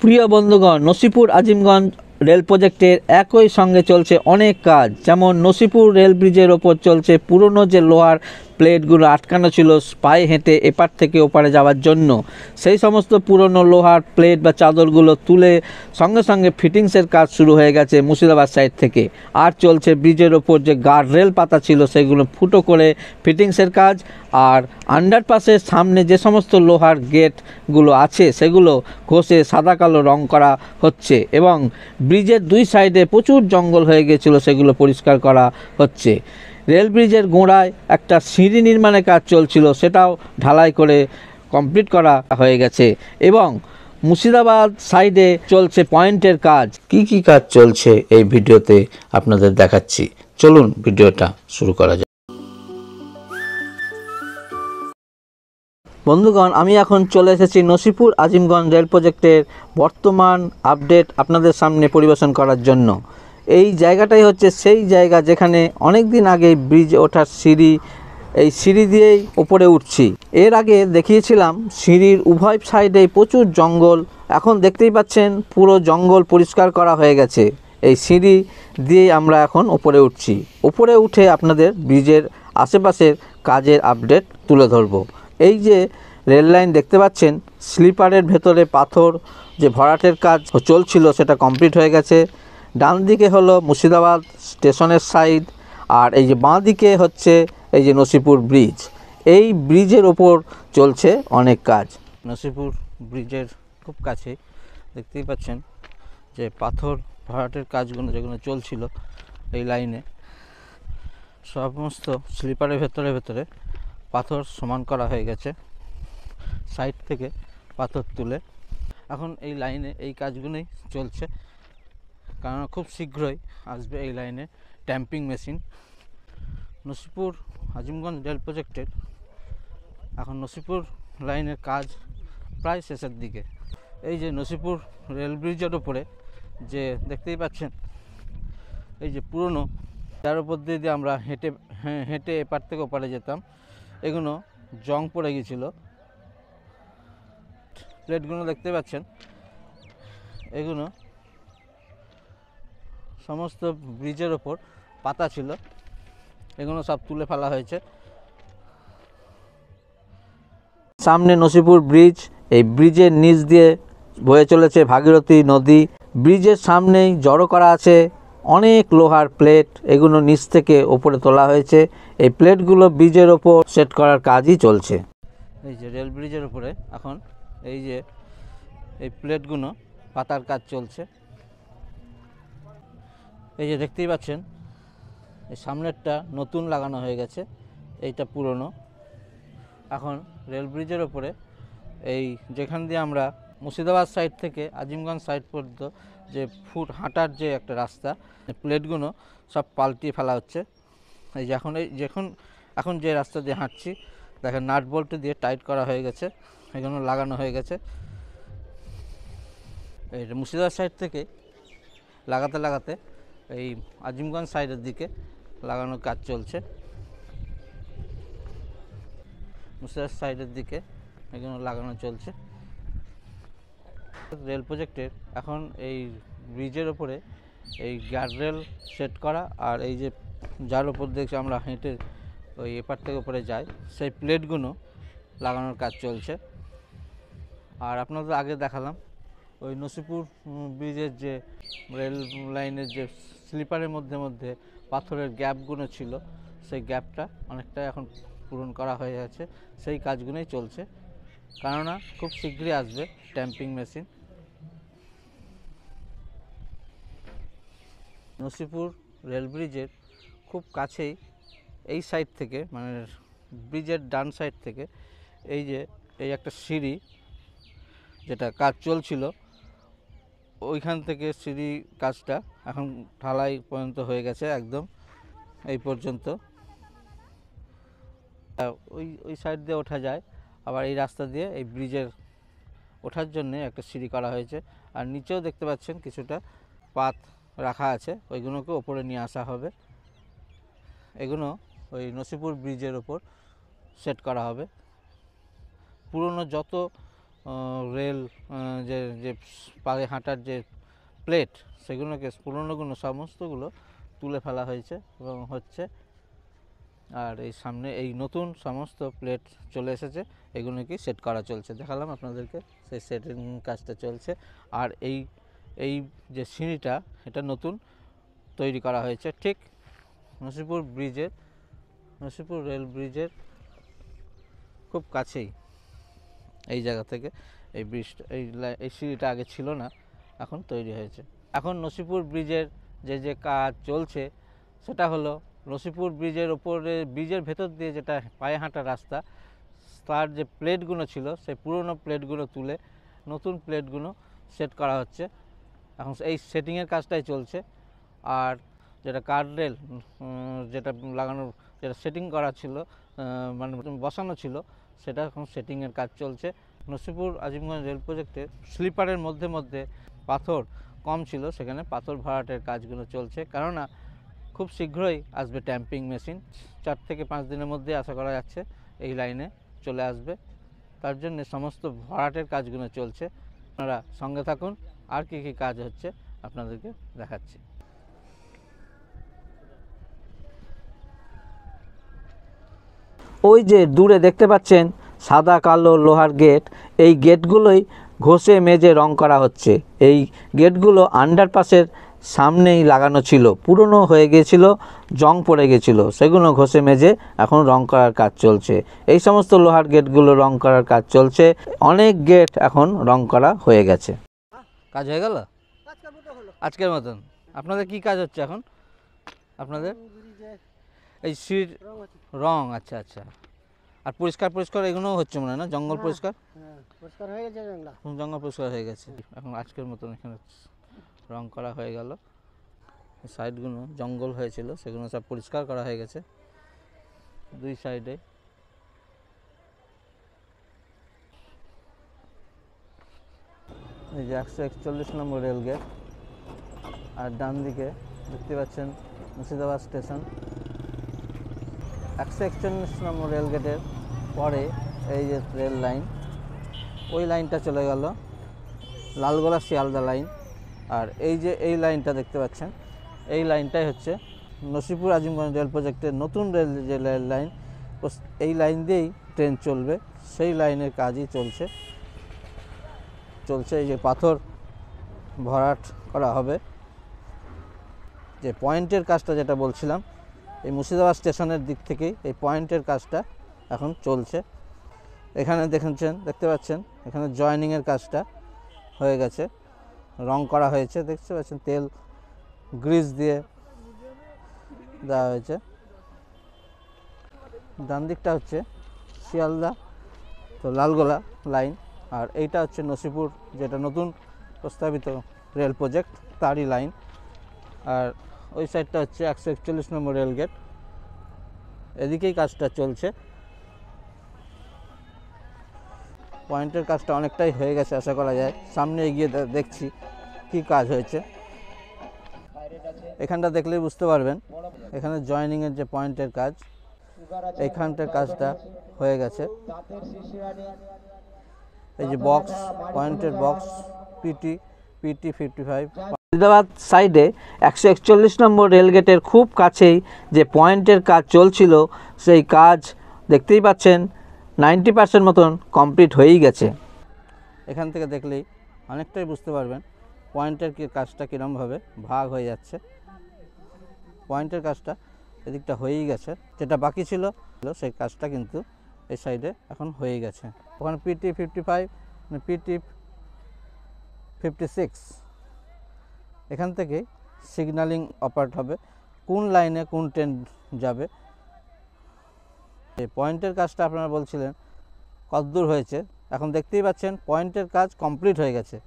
প্রিয় বন্ধুগণ, নসিপুর আজিমগঞ্জ রেল প্রজেক্টের একই সঙ্গে চলছে অনেক কাজ। যেমন নসিপুর রেল ব্রিজের ওপর চলছে পুরনো যে লোহার প্লেটগুলো আটকানো ছিল পায়ে হেঁটে এপার থেকে ওপারে যাওয়ার জন্য, সেই সমস্ত পুরনো লোহার প্লেট বা চাদরগুলো তুলে সঙ্গে সঙ্গে ফিটিংসের কাজ শুরু হয়ে গেছে মুর্শিদাবাদ সাইড থেকে। আর চলছে ব্রিজের ওপর যে গার্ড রেল পাতা ছিল সেগুলো ফুটো করে ফিটিংসের কাজ। আর আন্ডারপাসের সামনে যে সমস্ত লোহার গেটগুলো আছে সেগুলো ঘষে সাদা কালো রং করা হচ্ছে এবং ব্রিজের দুই সাইডে প্রচুর জঙ্গল হয়ে গিয়েছিল, সেগুলো পরিষ্কার করা হচ্ছে। রেল ব্রিজের গোড়ায় একটা সিঁড়ি নির্মাণের কাজ চলছিল, সেটাও ঢালাই করে কমপ্লিট করা হয়ে গেছে এবং মুর্শিদাবাদ সাইডে চলছে পয়েন্টের কাজ। কি কাজ চলছে এই ভিডিওতে আপনাদের দেখাচ্ছি, চলুন ভিডিওটা শুরু করা যাক। বন্ধুগণ, আমি এখন চলে এসেছি নসিপুর আজিমগঞ্জ রেল প্রজেক্টের বর্তমান আপডেট আপনাদের সামনে পরিবেশন করার জন্য। এই জায়গাটাই হচ্ছে সেই জায়গা যেখানে অনেক দিন আগে ব্রিজ ওঠার সিঁড়ি, এই সিঁড়ি দিয়েই ওপরে উঠছি। এর আগে দেখিয়েছিলাম সিঁড়ির উভয় সাইডে প্রচুর জঙ্গল, এখন দেখতেই পাচ্ছেন পুরো জঙ্গল পরিষ্কার করা হয়ে গেছে। এই সিঁড়ি দিয়েই আমরা এখন ওপরে উঠছি। ওপরে উঠে আপনাদের ব্রিজের আশেপাশের কাজের আপডেট তুলে ধরব। এই যে রেল লাইন দেখতে পাচ্ছেন, স্লিপারের ভেতরে পাথর যে ভরাটের কাজ চলছিল সেটা কমপ্লিট হয়ে গেছে। ডান দিকে হলো মুর্শিদাবাদ স্টেশনের সাইড, আর এই যে বাঁ দিকে হচ্ছে এই যে নসিপুর ব্রিজ। এই ব্রিজের ওপর চলছে অনেক কাজ। নসিপুর ব্রিজের খুব কাছে দেখতেই পাচ্ছেন যে পাথর ভরাটের কাজগুলো যেগুলো চলছিল এই লাইনে, সমস্ত স্লিপারের ভেতরে পাথর সমান করা হয়ে গেছে। সাইড থেকে পাথর তুলে এখন এই লাইনে এই কাজগুলোই চলছে, কারণ খুব শীঘ্রই আসবে এই লাইনে tamping machine. Nasipur Azimganj rail প্রজেক্টের এখন নসিপুর লাইনের কাজ প্রায় শেষের দিকে। এই যে নসিপুর রেল ব্রিজের ওপরে যে দেখতেই পাচ্ছেন, এই যে পুরনো যার উপর দিয়ে আমরা হেঁটে এপার থেকে ওপারে যেতাম, এগুলো জং পড়ে গিয়েছিল। প্লেটগুলো দেখতে পাচ্ছেন, এগুলো সমস্ত ব্রিজের ওপর পাতা ছিল, এগুলো সব তুলে ফেলা হয়েছে। সামনে নসিপুর ব্রিজ, এই ব্রিজের নিচ দিয়ে বয়ে চলেছে ভাগীরথী নদী। ব্রিজের সামনেই জড়ো করা আছে অনেক লোহার প্লেট, এগুলো নিচ থেকে ওপরে তোলা হয়েছে। এই প্লেটগুলো ব্রিজের ওপর সেট করার কাজই চলছে। এই যে রেল ব্রিজের উপরে এখন এই যে এই প্লেটগুলো পাতার কাজ চলছে। এই যে দেখতেই পাচ্ছেন, এই সামনেরটা নতুন লাগানো হয়ে গেছে, এইটা পুরনো। এখন রেল ব্রিজের ওপরে এই যেখান দিয়ে আমরা মুর্শিদাবাদ সাইড থেকে আজিমগঞ্জ সাইড পর্যন্ত যে ফুট হাঁটার যে একটা রাস্তা, প্লেটগুলো সব পাল্টিয়ে ফেলা হচ্ছে। এই যে এখন যে রাস্তা দিয়ে হাঁটছি দেখেন, নাট বল্ট দিয়ে টাইট করা হয়ে গেছে, এগুলো লাগানো হয়ে গেছে। এই মুর্শিদাবাদ সাইড থেকে লাগাতে এই আজিমগঞ্জ সাইডের দিকে লাগানোর কাজ চলছে। মুর্শিদাবাদ সাইডের দিকে এগুলো লাগানো চলছে। রেল প্রজেক্টের এখন এই ব্রিজের ওপরে এই গার্ডরেল সেট করা, আর এই যে যার ওপর দেখছি আমরা হেঁটে ওই এপার থেকে ওপরে যাই, সেই প্লেটগুলো লাগানোর কাজ চলছে। আর আপনাদের আগে দেখালাম ওই নসিপুর ব্রিজের যে রেল লাইনের যে স্লিপারের মধ্যে পাথরের গ্যাপগুলো ছিল, সেই গ্যাপটা অনেকটা এখন পূরণ করা হয়ে গেছে। সেই কাজগুলোই চলছে, কেননা খুব শীঘ্রই আসবে ট্যাম্পিং মেশিন। নসিপুর রেল ব্রিজের খুব কাছেই এই সাইড থেকে, মানে ব্রিজের ডান সাইড থেকে এই একটা সিঁড়ি যেটা কাজ চলছিল, ওইখান থেকে সিঁড়ি কাজটা এখন ঢালাই পর্যন্ত হয়ে গেছে, একদম এই পর্যন্ত। ওই সাইড দিয়ে ওঠা যায়, আবার এই রাস্তা দিয়ে এই ব্রিজের ওঠার জন্য একটা সিঁড়ি করা হয়েছে। আর নিচেও দেখতে পাচ্ছেন কিছুটা পাত রাখা আছে, ওইগুলোকে ওপরে নিয়ে আসা হবে। এগুলো ওই নসিপুর ব্রিজের ওপর সেট করা হবে। পুরনো যত রেল যে যে পায়ে হাঁটার যে প্লেট সেগুলোকে পুরনোগুলো সমস্তগুলো তুলে ফেলা হয়েছে এবং হচ্ছে। আর এই সামনে এই নতুন সমস্ত প্লেট চলে এসেছে, এগুলোকে সেট করা চলছে, দেখালাম আপনাদেরকে সেই সেটিং কাজটা চলছে। আর এই এই যে সিঁড়িটা এটা নতুন তৈরি করা হয়েছে ঠিক নসিপুর রেল ব্রিজের খুব কাছেই। এই জায়গা থেকে এই ব্রিজটা এই সিঁড়িটা আগে ছিল না, এখন তৈরি হয়েছে। এখন নসিপুর ব্রিজের যে কাজ চলছে সেটা হলো নসিপুর ব্রিজের ওপরে ব্রিজের ভেতর দিয়ে যেটা পায়ে হাঁটা রাস্তা, তার যে প্লেটগুলো ছিল সেই পুরনো প্লেটগুলো তুলে নতুন প্লেটগুলো সেট করা হচ্ছে। এখন এই সেটিংয়ের কাজটাই চলছে। আর যেটা গার্ডরেল যেটা লাগানোর যেটা সেটিং করা ছিল মানে বসানো ছিল সেটা এখন সেটিংয়ের কাজ চলছে। নসিপুর আজিমগঞ্জ রেল প্রজেক্টে স্লিপারের মধ্যে মধ্যে পাথর কম ছিল, সেখানে পাথর ভরাটের কাজগুলো চলছে, কেননা খুব শীঘ্রই আসবে ট্যাম্পিং মেশিন। 4 থেকে 5 দিনের মধ্যে আশা করা যাচ্ছে এই লাইনে চলে আসবে, তার জন্য সমস্ত ভরাটের কাজগুলো চলছে। আপনারা সঙ্গে থাকুন, আর কী কী কাজ হচ্ছে আপনাদেরকে দেখাচ্ছি। ওই যে দূরে দেখতে পাচ্ছেন সাদা কালো লোহার গেট, এই গেটগুলোই ঘষে মেজে রং করা হচ্ছে। এই গেটগুলো আন্ডারপাসের সামনেই লাগানো ছিল, পুরনো হয়ে গিয়েছিল, জং পড়ে গেছিল, সেগুলো ঘষে মেজে এখন রং করার কাজ চলছে। এই সমস্ত লোহার গেটগুলো রং করার কাজ চলছে। অনেক গেট এখন রং করা হয়ে গেছে। কাজ হয়ে গেল আজকের মতন। আপনাদের কি কাজ হচ্ছে এখন? আপনাদের এই সিট রং, আচ্ছা আচ্ছা। আর পরিষ্কার এগুলোও হচ্ছে মনে হয় না? জঙ্গল পরিষ্কার হয়ে গেছে, জঙ্গল পরিষ্কার হয়ে গেছে। এখন আজকের মতন এখানে রং করা হয়ে গেল। সাইডগুলো জঙ্গল হয়েছিল সেগুলো সব পরিষ্কার করা হয়ে গেছে দুই সাইডে। এই যে 141 নম্বর রেল গেট, আর ডান দিকে দেখতে পাচ্ছেন মুর্শিদাবাদ স্টেশন। 141 নম্বর রেল গেটের পরে এই যে রেল লাইন, ওই লাইনটা চলে গেল লালগোলা শিয়ালদা লাইন। আর এই যে এই লাইনটা দেখতে পাচ্ছেন, এই লাইনটাই হচ্ছে নসিপুর আজিমগঞ্জ রেল প্রজেক্টের নতুন রেল যে রেল লাইন, এই লাইন দিয়েই ট্রেন চলবে, সেই লাইনের কাজই চলছে। এই যে পাথর ভরাট করা হবে, যে পয়েন্টের কাজটা যেটা বলছিলাম, এই মুর্শিদাবাদ স্টেশনের দিক থেকেই এই পয়েন্টের কাজটা এখন চলছে। এখানে দেখতে পাচ্ছেন এখানে জয়েনিংয়ের কাজটা হয়ে গেছে, রং করা হয়েছে, দেখতে পাচ্ছেন তেল গ্রিজ দিয়ে দেওয়া হয়েছে। ডান দিকটা হচ্ছে শিয়ালদা তো লালগোলা লাইন, আর এইটা হচ্ছে নসিপুর যেটা নতুন প্রস্তাবিত রেল প্রজেক্ট তারই লাইন। আর ওই সাইডটা হচ্ছে 141 নম্বর রেল গেট, এদিকেই কাজটা চলছে। পয়েন্টের কাজটা অনেকটাই হয়ে গেছে আশা করা যায়। সামনে এগিয়ে দেখছি কি কাজ হয়েছে। এখানটা দেখলেই বুঝতে পারবেন, এখানে জয়েনিংয়ের যে পয়েন্টের কাজ, এইখানটার কাজটা হয়ে গেছে। এই যে বক্স, পয়েন্টের বক্স পিটি 55। মুর্শিদাবাদ সাইডে 141 নম্বর রেলগেটের খুব কাছেই যে পয়েন্টের কাজ চলছিল, সেই কাজ দেখতেই পাচ্ছেন 90% মতন কমপ্লিট হয়েই গেছে। এখান থেকে দেখলেই অনেকটাই বুঝতে পারবেন পয়েন্টের কাজটা কীরমভাবে ভাগ হয়ে যাচ্ছে। পয়েন্টের কাজটা এদিকটা হয়েই গেছে, যেটা বাকি ছিল সেই কাজটা কিন্তু এই সাইডে এখন হয়ে গেছে। ওখানে পিটি 55 পিটি 56, এখান থেকে সিগন্যালিং অপারেট হবে কোন লাইনে কোন ট্রেন যাবে। এই পয়েন্টের কাজটা আপনারা বলছিলেন কতদূর হয়েছে, এখন দেখতেই পাচ্ছেন পয়েন্টের কাজ কমপ্লিট হয়ে গেছে।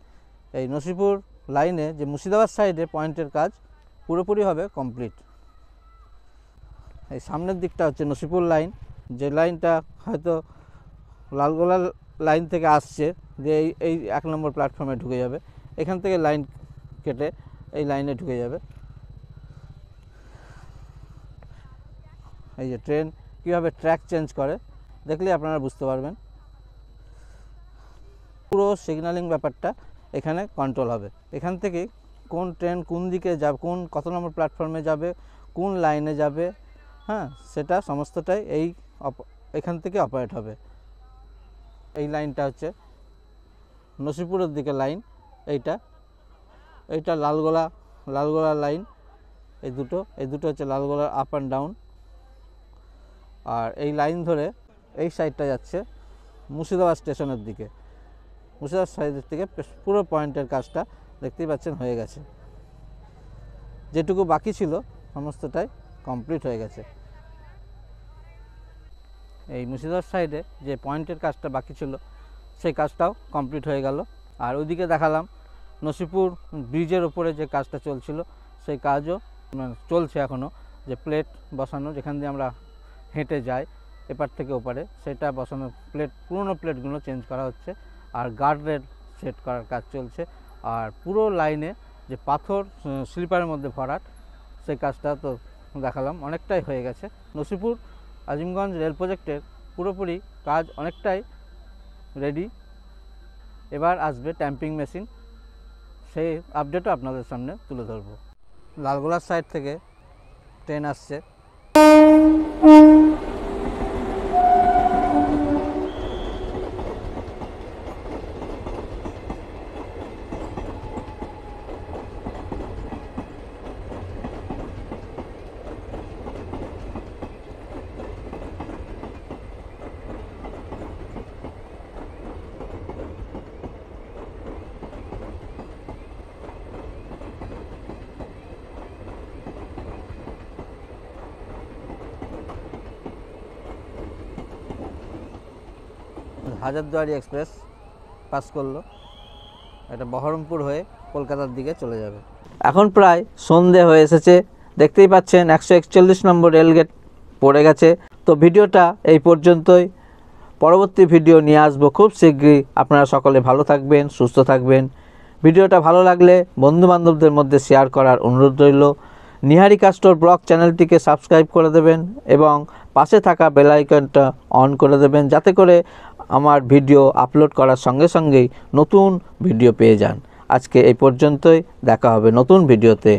এই নসিপুর লাইনে যে মুর্শিদাবাদ সাইডে পয়েন্টের কাজ পুরোপুরিভাবে কমপ্লিট। এই সামনের দিকটা হচ্ছে নসিপুর লাইন, যে লাইনটা হয়তো লালগোলা লাইন থেকে আসছে, যে এই 1 নম্বর প্ল্যাটফর্মে ঢুকে যাবে, এখান থেকে লাইন কেটে এই লাইনে ঢুকে যাবে। এই যে ট্রেন কীভাবে ট্র্যাক চেঞ্জ করে দেখলে আপনারা বুঝতে পারবেন। পুরো সিগন্যালিং ব্যাপারটা এখানে কন্ট্রোল হবে। এখান থেকে কোন ট্রেন কোন দিকে যাবে, কত নম্বর প্ল্যাটফর্মে যাবে, কোন লাইনে যাবে, হ্যাঁ, সেটা সমস্তটাই এখান থেকে অপারেট হবে। এই লাইনটা হচ্ছে নসিপুরের দিকে লাইন, এইটা লালগোলা লাইন, এই দুটো হচ্ছে লালগোলার আপ অ্যান্ড ডাউন। আর এই লাইন ধরে এই সাইডটা যাচ্ছে মুর্শিদাবাদ স্টেশনের দিকে। মুর্শিদাবাদ সাইডের থেকে পুরো পয়েন্টের কাজটা দেখতেই পাচ্ছেন হয়ে গেছে। যেটুকু বাকি ছিল সমস্তটাই কমপ্লিট হয়ে গেছে। এই মুর্শিদাবাদ সাইডে যে পয়েন্টের কাজটা বাকি ছিল সেই কাজটাও কমপ্লিট হয়ে গেল। আর ওইদিকে দেখালাম নসিপুর ব্রিজের ওপরে যে কাজটা চলছিল সেই কাজও চলছে এখনও, যে প্লেট বসানো, যেখান দিয়ে আমরা হেঁটে যাই এপার থেকে ওপারে, সেটা বসানো, পুরনো প্লেটগুলো চেঞ্জ করা হচ্ছে। আর গার্ডরেল সেট করার কাজ চলছে। আর পুরো লাইনে যে পাথর স্লিপারের মধ্যে ভরাট, সেই কাজটা তো দেখালাম, অনেকটাই হয়ে গেছে। নসিপুর আজিমগঞ্জ রেল প্রজেক্টের পুরোপুরি কাজ অনেকটাই রেডি। এবার আসবে ট্যাম্পিং মেশিন, সেই আপডেটও আপনাদের সামনে তুলে ধরব। লালগোলার সাইড থেকে ট্রেন আসছে। হাজারদুয়ারি এক্সপ্রেস পাস করলো, এটা বহরমপুর হয়ে কলকাতার দিকে চলে যাবে। এখন প্রায় সন্ধে হয়ে এসেছে, দেখতেই পাচ্ছেন 141 নম্বর রেলগেট পড়ে গেছে। তো ভিডিওটা এই পর্যন্তই, পরবর্তী ভিডিও নিয়ে আসবো খুব শীঘ্রই। আপনারা সকলে ভালো থাকবেন, সুস্থ থাকবেন। ভিডিওটা ভালো লাগলে বন্ধুবান্ধবদের মধ্যে শেয়ার করার অনুরোধ রইল। নিহারিকা স্টোর ব্লগ চ্যানেলটিকে সাবস্ক্রাইব করে দেবেন এবং পাশে থাকা বেল আইকনটা অন করে দেবেন, যাতে করে আমার ভিডিও আপলোড করার সঙ্গে সঙ্গেই নতুন ভিডিও পেয়ে যান। আজকে এই পর্যন্তই, দেখা হবে নতুন ভিডিওতে।